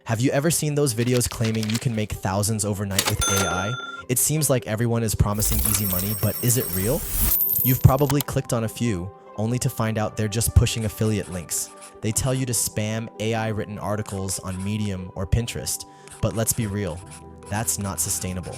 Have you ever seen those videos claiming you can make thousands overnight with AI? It seems like everyone is promising easy money, but is it real? You've probably clicked on a few, only to find out they're just pushing affiliate links. They tell you to spam AI-written articles on Medium or Pinterest, but let's be real, that's not sustainable.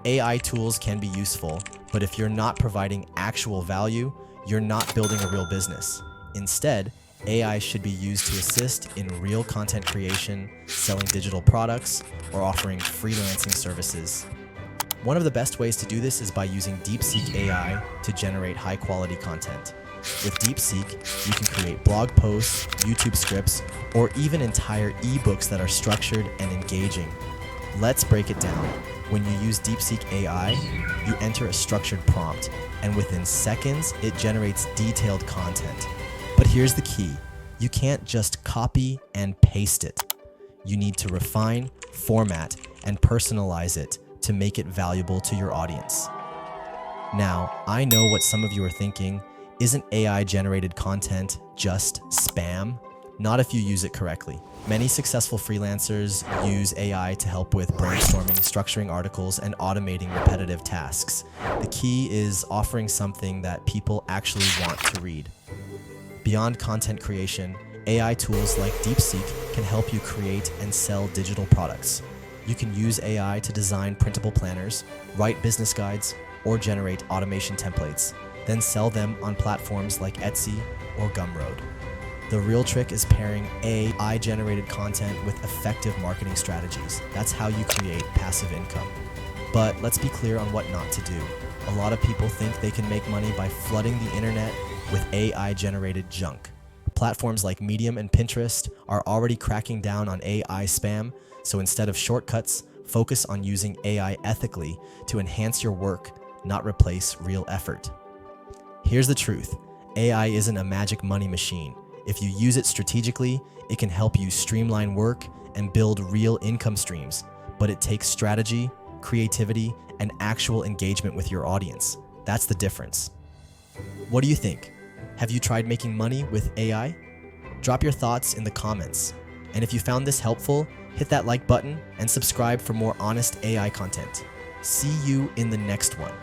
AI tools can be useful, but if you're not providing actual value, you're not building a real business. Instead, AI should be used to assist in real content creation, selling digital products, or offering freelancing services. One of the best ways to do this is by using DeepSeek AI to generate high-quality content. With DeepSeek, you can create blog posts, YouTube scripts, or even entire ebooks that are structured and engaging. Let's break it down. When you use DeepSeek AI, you enter a structured prompt, and within seconds, it generates detailed content. But here's the key. You can't just copy and paste it. You need to refine, format, and personalize it to make it valuable to your audience. Now, I know what some of you are thinking. Isn't AI-generated content just spam? Not if you use it correctly. Many successful freelancers use AI to help with brainstorming, structuring articles, and automating repetitive tasks. The key is offering something that people actually want to read. Beyond content creation, AI tools like DeepSeek can help you create and sell digital products. You can use AI to design printable planners, write business guides, or generate automation templates, then sell them on platforms like Etsy or Gumroad. The real trick is pairing AI-generated content with effective marketing strategies. That's how you create passive income. But let's be clear on what not to do. A lot of people think they can make money by flooding the internet with AI-generated junk. Platforms like Medium and Pinterest are already cracking down on AI spam, so instead of shortcuts, focus on using AI ethically to enhance your work, not replace real effort. Here's the truth. AI isn't a magic money machine. If you use it strategically, it can help you streamline work and build real income streams, but it takes strategy, creativity, and actual engagement with your audience. That's the difference. What do you think? Have you tried making money with AI? Drop your thoughts in the comments. And if you found this helpful, hit that like button and subscribe for more honest AI content. See you in the next one.